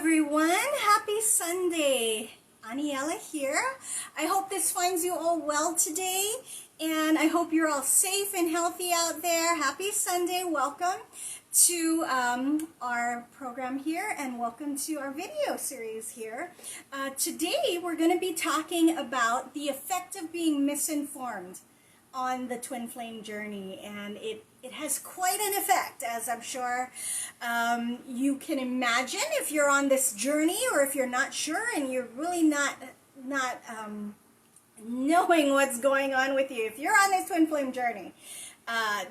everyone. Happy Sunday. Aniela here. I hope this finds you all well today, and I hope you're all safe and healthy out there. Happy Sunday. Welcome to our program here, and welcome to our video series here. Today we're going to be talking about the effect of being misinformed on the twin flame journey, and it has quite an effect, as I'm sure you can imagine if you're on this journey, or if you're not sure and you're really not knowing what's going on with you. If you're on this twin flame journey,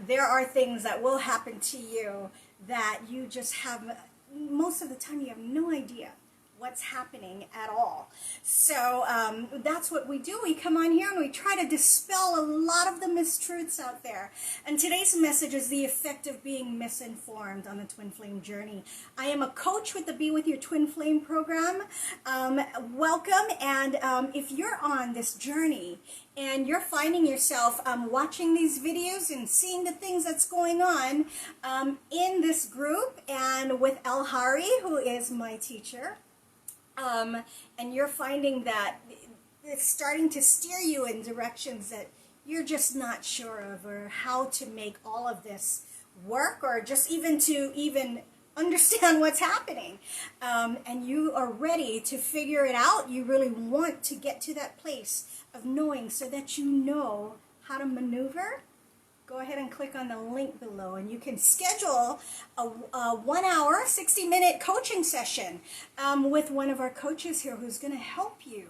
there are things that will happen to you that you just have, most of the time you have no idea what's happening at all. So that's what we do. We come on here and we try to dispel a lot of the mistruths out there. And today's message is the effect of being misinformed on the twin flame journey. I am a coach with the Be With Your Twin Flame program. Welcome. And if you're on this journey and you're finding yourself watching these videos and seeing the things that's going on in this group and with El Hari, who is my teacher, and you're finding that it's starting to steer you in directions that you're just not sure of, or how to make all of this work, or just even to understand what's happening, and you are ready to figure it out. You really want to get to that place of knowing, so that you know how to maneuver. Go ahead and click on the link below, and you can schedule a 1 hour, 60-minute coaching session with one of our coaches here, who's going to help you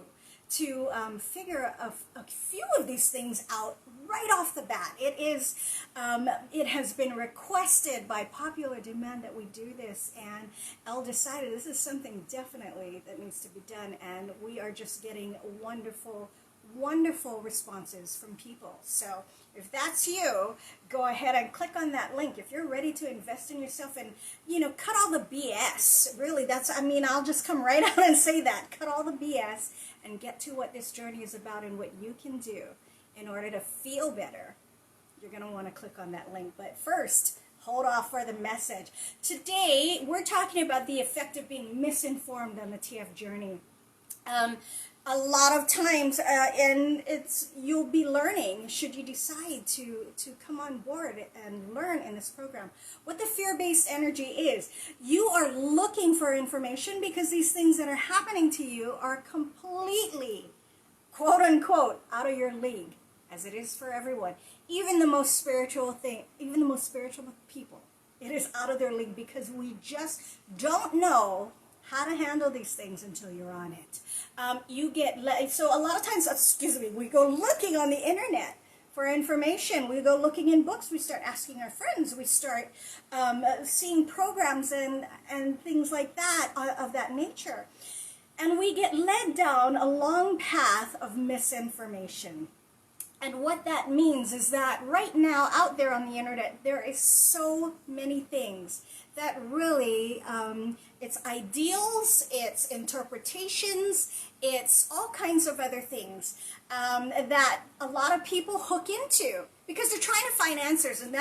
to figure a few of these things out right off the bat. It has been requested by popular demand that we do this, and Elle decided this is something definitely that needs to be done, and we are just getting wonderful responses from people. So if that's you, go ahead and click on that link. If you're ready to invest in yourself and, cut all the BS, really, I'll just come right out and say that. Cut all the BS and get to what this journey is about and what you can do in order to feel better. You're going to want to click on that link. But first, hold off for the message. Today, we're talking about the effect of being misinformed on the TF journey. A lot of times, and you'll be learning, should you decide to come on board and learn in this program, what the fear-based energy is. You are looking for information because these things that are happening to you are completely, quote unquote, out of your league, as it is for everyone. Even the most spiritual people, it is out of their league, because we just don't know how to handle these things until you're on it. So a lot of times, we go looking on the internet for information. We go looking in books. We start asking our friends. We start seeing programs and things like that, of that nature. And we get led down a long path of misinformation. And what that means is that right now out there on the internet, there is so many things that really, it's ideals, it's interpretations, it's all kinds of other things that a lot of people hook into because they're trying to find answers. And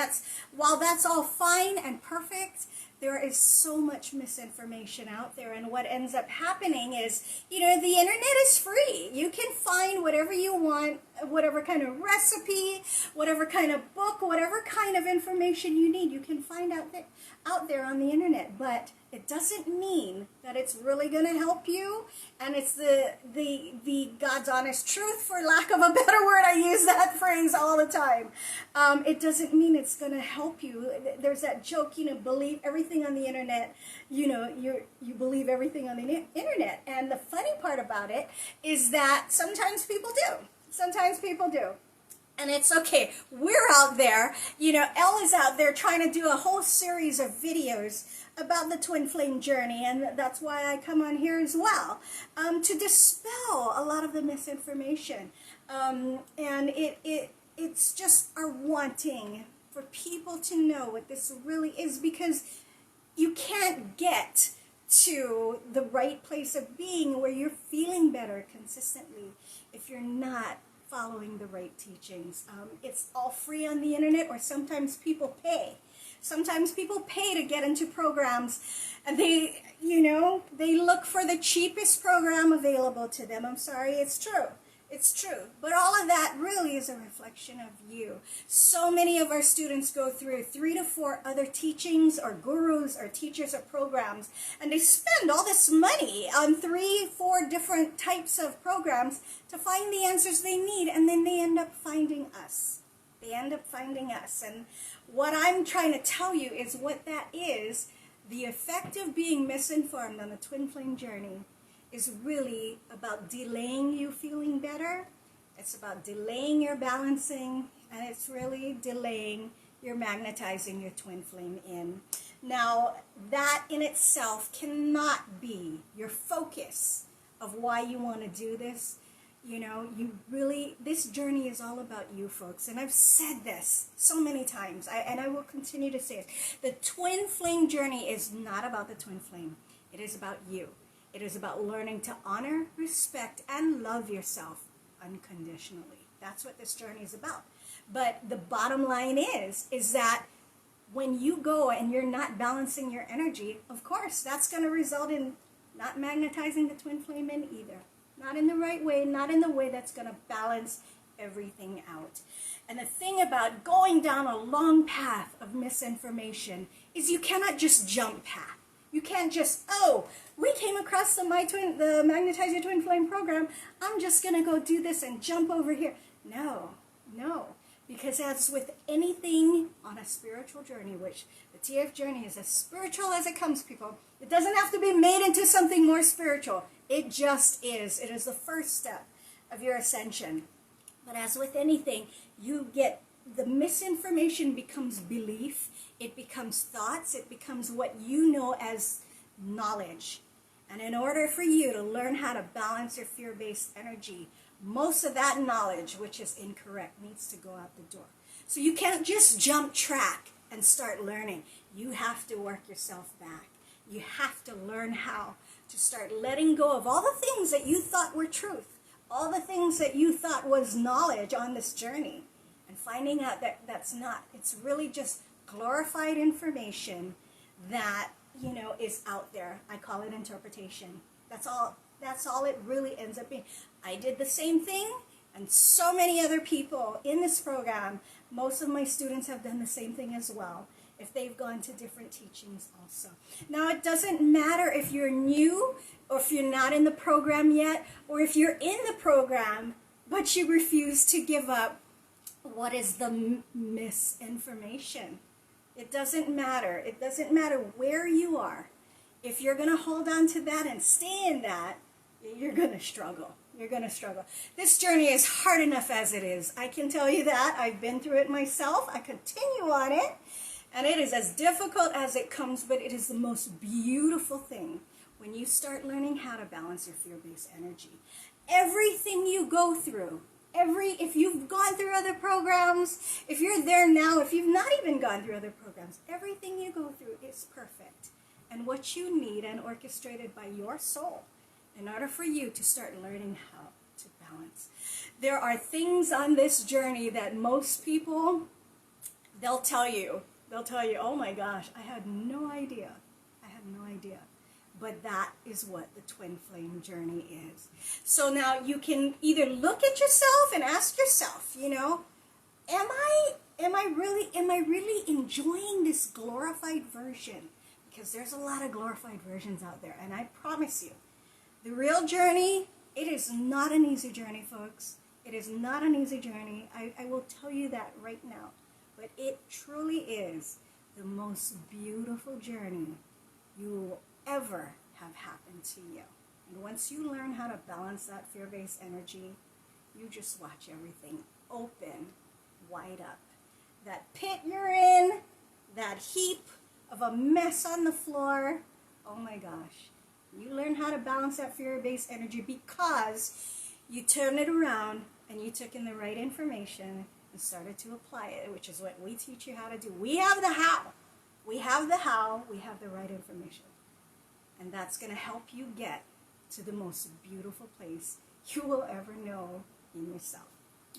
while that's all fine and perfect, there is so much misinformation out there, and what ends up happening is, the internet is free. You can find whatever you want, whatever kind of recipe, whatever kind of book, whatever kind of information you need, you can find out there on the internet. But it doesn't mean that it's really going to help you, and it's the God's honest truth, for lack of a better word. I use that phrase all the time. It doesn't mean it's going to help you. There's that joke, believe everything on the internet. You believe everything on the internet. And the funny part about it is that sometimes people do. And it's okay. We're out there. Elle is out there trying to do a whole series of videos about the twin flame journey, and that's why I come on here as well, to dispel a lot of the misinformation. And it's just our wanting for people to know what this really is, because you can't get to the right place of being where you're feeling better consistently if you're not following the right teachings. It's all free on the internet, or sometimes people pay Sometimes people pay to get into programs, and they look for the cheapest program available to them. I'm sorry, it's true. It's true. But all of that really is a reflection of you. So many of our students go through 3 to 4 other teachings or gurus or teachers or programs, and they spend all this money on 3, 4 different types of programs to find the answers they need, and then they end up finding us. They end up finding us. And what I'm trying to tell you is what that is. The effect of being misinformed on the twin flame journey is really about delaying you feeling better. It's about delaying your balancing, and it's really delaying your magnetizing your twin flame in. Now, that in itself cannot be your focus of why you want to do this. This journey is all about you, folks. And I've said this so many times, and I will continue to say it. The twin flame journey is not about the twin flame. It is about you. It is about learning to honor, respect, and love yourself unconditionally. That's what this journey is about. But the bottom line is that when you go and you're not balancing your energy, of course, that's going to result in not magnetizing the twin flame in either. Not in the right way, not in the way that's going to balance everything out. And the thing about going down a long path of misinformation is you cannot just jump path. You can't just, we came across the Magnetize Your Twin Flame program, I'm just going to go do this and jump over here. No. Because as with anything on a spiritual journey, which the TF journey is as spiritual as it comes, people, it doesn't have to be made into something more spiritual. It just is. It is the first step of your ascension. But as with anything, the misinformation becomes belief, it becomes thoughts, it becomes what you know as knowledge. And in order for you to learn how to balance your fear-based energy, most of that knowledge, which is incorrect, needs to go out the door. So you can't just jump track and start learning. You have to work yourself back. You have to learn how to start letting go of all the things that you thought were truth, all the things that you thought was knowledge on this journey, and finding out that that's not. It's really just glorified information that, is out there. I call it interpretation. That's all it really ends up being. I did the same thing, and so many other people in this program, most of my students have done the same thing as well, if they've gone to different teachings also. Now, it doesn't matter if you're new or if you're not in the program yet, or if you're in the program but you refuse to give up what is the misinformation. It doesn't matter. It doesn't matter where you are. If you're going to hold on to that and stay in that, you're going to struggle. You're going to struggle. This journey is hard enough as it is. I can tell you that. I've been through it myself. I continue on it. And it is as difficult as it comes, but it is the most beautiful thing when you start learning how to balance your fear-based energy. Everything you go through, if you've gone through other programs, if you're there now, if you've not even gone through other programs, everything you go through is perfect. And what you need and orchestrated by your soul in order for you to start learning how to balance. There are things on this journey that most people, they'll tell you, oh my gosh, I had no idea. But that is what the twin flame journey is. So now you can either look at yourself and ask yourself, am I really enjoying this glorified version? Because there's a lot of glorified versions out there, and I promise you, the real journey, it is not an easy journey, folks. It is not an easy journey. I will tell you that right now. But it truly is the most beautiful journey you will ever have happened to you. And once you learn how to balance that fear-based energy, you just watch everything open, wide up. That pit you're in, that heap of a mess on the floor, oh my gosh. You learn how to balance that fear-based energy because you turn it around and you took in the right information and started to apply it, which is what we teach you how to do. We have the how. We have the how. We have the right information. And that's going to help you get to the most beautiful place you will ever know in yourself.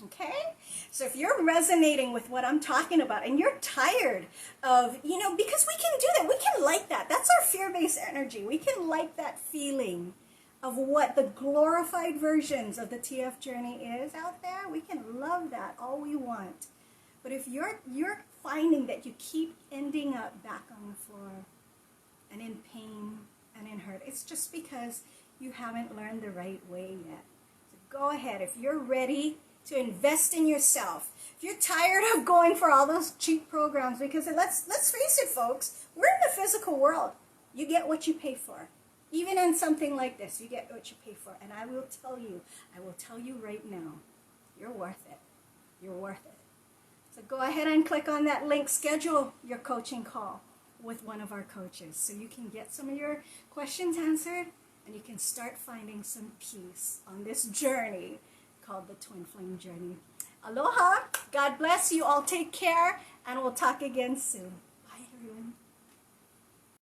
Okay? So if you're resonating with what I'm talking about and you're tired of, because we can do that, we can like that. That's our fear-based energy. We can like that feeling of what the glorified versions of the TF journey is out there. We can love that all we want. But if you're finding that you keep ending up back on the floor and in pain and in hurt, it's just because you haven't learned the right way yet. So go ahead. If you're ready to invest in yourself, if you're tired of going for all those cheap programs, because let's face it, folks, we're in the physical world. You get what you pay for. Even in something like this, you get what you pay for. And I will tell you right now, you're worth it. You're worth it. So go ahead and click on that link. Schedule your coaching call with one of our coaches so you can get some of your questions answered and you can start finding some peace on this journey called the Twin Flame Journey. Aloha. God bless you all. Take care, and we'll talk again soon.